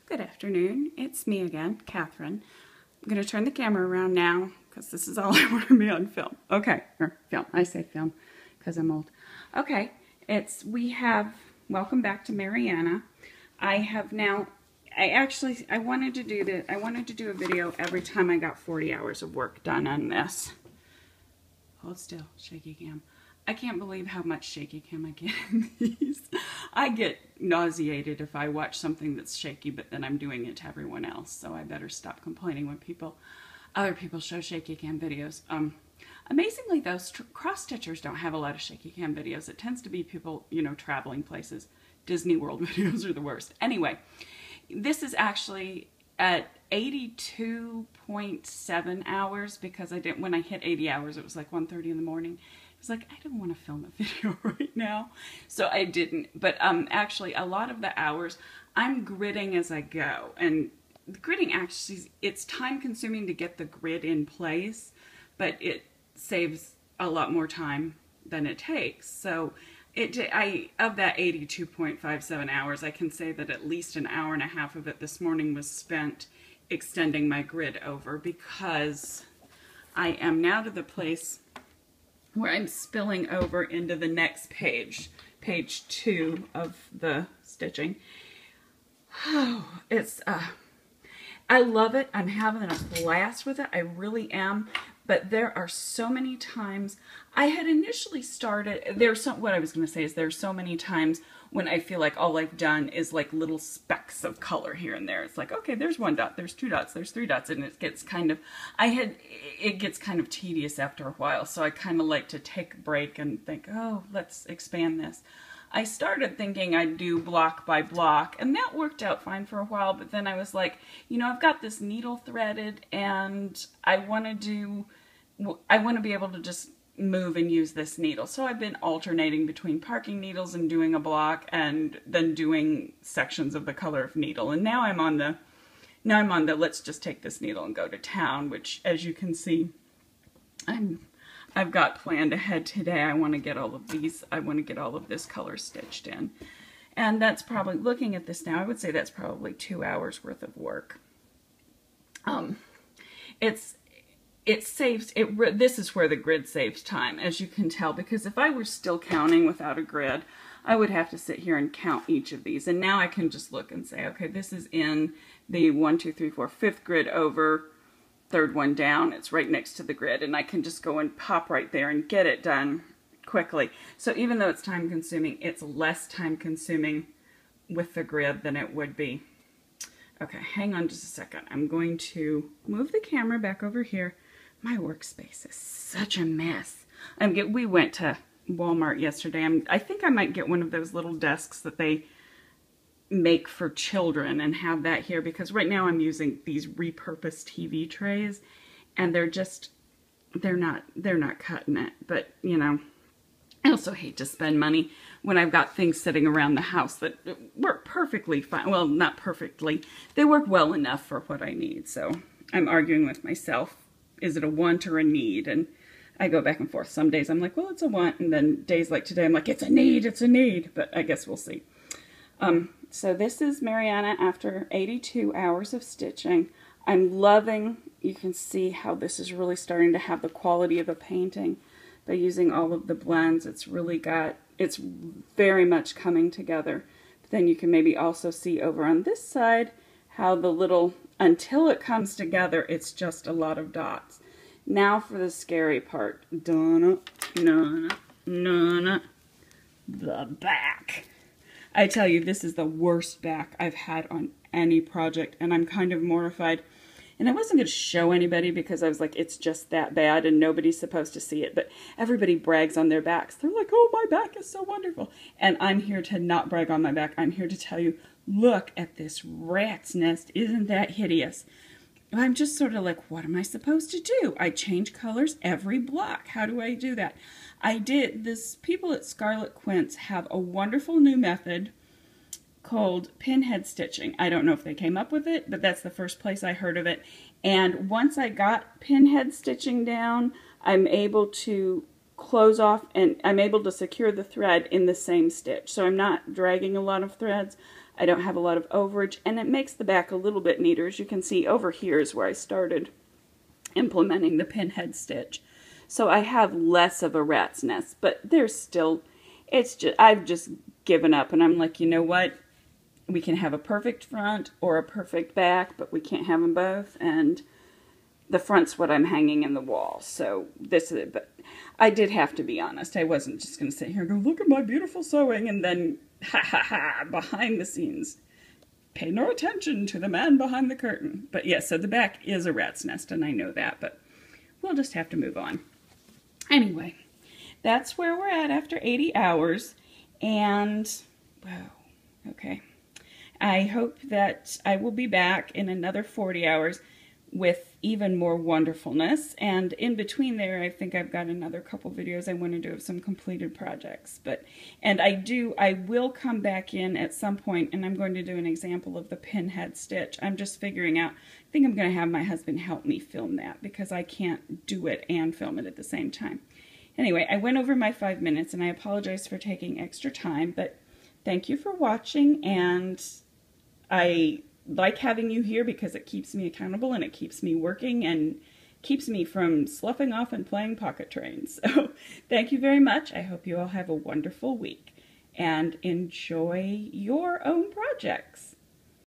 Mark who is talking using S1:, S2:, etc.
S1: Good afternoon, it's me again, Catherine. I'm going to turn the camera around now because this is all I want to be on film. Okay, or film, I say film because I'm old. Okay, welcome back to Mariana. I wanted to do this, I wanted to do a video every time I got 40 hours of work done on this. Hold still, shaky cam. I can't believe how much shaky cam I get in these. I get nauseated if I watch something that's shaky, but then I'm doing it to everyone else. So I better stop complaining when other people show shaky cam videos. Amazingly, those cross-stitchers don't have a lot of shaky cam videos. It tends to be people, traveling places. Disney World videos are the worst. Anyway, this is actually at 82.7 hours because when I hit 80 hours, it was like 1:30 in the morning. I was like, I don't want to film a video right now. So I didn't. But actually, a lot of the hours, I'm gridding as I go. And gridding actually, it's time consuming to get the grid in place, but it saves a lot more time than it takes. So of that 82.57 hours, I can say that at least an hour and a half of it this morning was spent extending my grid over because I am now to the place where I'm spilling over into the next page, page 2 of the stitching. Oh, I love it. I'm having a blast with it. I really am. But there are so many times, I had initially started, what I was going to say is there's so many times when I feel like all I've done is like little specks of color here and there. It's like, okay, there's 1 dot, there's 2 dots, there's 3 dots, and it gets kind of, it gets kind of tedious after a while. So I kind of like to take a break and think, oh, let's expand this. I started thinking I'd do block by block, and that worked out fine for a while, but then I was like, I've got this needle threaded, and I want to be able to just move and use this needle. So I've been alternating between parking needles and doing a block and then doing sections of the color of needle. And now I'm on the let's just take this needle and go to town, which as you can see, I've got planned ahead today. I want to get all of this color stitched in. And that's probably, looking at this now, I would say that's probably 2 hours worth of work. This is where the grid saves time, as you can tell, because if I were still counting without a grid, I would have to sit here and count each of these. And now I can just look and say, okay, this is in the 1, 2, 3, 4, 5th grid over, 3rd one down. It's right next to the grid, and I can just go and pop right there and get it done quickly. So even though it's time consuming, it's less time consuming with the grid than it would be. Okay, hang on just a second. I'm going to move the camera back over here. My workspace is such a mess. We went to Walmart yesterday. I think I might get one of those little desks that they make for children and have that here, because right now I'm using these repurposed TV trays, and they're not cutting it. But I also hate to spend money when I've got things sitting around the house that work perfectly fine. Well, not perfectly. They work well enough for what I need. So I'm arguing with myself. Is it a want or a need? And I go back and forth. Some days I'm like, well, it's a want. And then days like today, I'm like, it's a need, it's a need. But I guess we'll see. So this is Mariana after 82 hours of stitching. I'm loving, you can see how this is really starting to have the quality of a painting. By using all of the blends, it's very much coming together. But then you can maybe also see over on this side how until it comes together, it's just a lot of dots. Now for the scary part. The back. I tell you, this is the worst back I've had on any project, and I'm kind of mortified. And I wasn't going to show anybody because I was like, it's just that bad and nobody's supposed to see it. But everybody brags on their backs. They're like, oh, my back is so wonderful. And I'm here to not brag on my back. I'm here to tell you, look at this rat's nest. Isn't that hideous? I'm just sort of like, what am I supposed to do? I change colors every block. How do I do that? People at Scarlet Quince have a wonderful new method called pinhead stitching. I don't know if they came up with it, but that's the first place I heard of it. And once I got pinhead stitching down, I'm able to close off and I'm able to secure the thread in the same stitch. So I'm not dragging a lot of threads. I don't have a lot of overage, and it makes the back a little bit neater. As you can see, over here is where I started implementing the pinhead stitch. So I have less of a rat's nest, but there's still, I've just given up, and I'm like, you know what? We can have a perfect front or a perfect back, but we can't have them both, and the front's what I'm hanging in the wall. So this is it, but I did have to be honest. I wasn't just going to sit here and go, look at my beautiful sewing, and then, ha ha ha, behind the scenes. Pay no attention to the man behind the curtain. But yes, so the back is a rat's nest, and I know that, but we'll just have to move on. Anyway, that's where we're at after 80 hours, and, wow, okay. I hope that I will be back in another 40 hours with even more wonderfulness, and in between there I think I've got another couple videos I want to do of some completed projects, and I will come back in at some point, and I'm going to do an example of the pinhead stitch. I'm just figuring out, I think I'm going to have my husband help me film that, because I can't do it and film it at the same time. Anyway, I went over my 5 minutes, and I apologize for taking extra time, but thank you for watching, and I like having you here because it keeps me accountable, and it keeps me working, and keeps me from sloughing off and playing pocket trains. So thank you very much. I hope you all have a wonderful week and enjoy your own projects.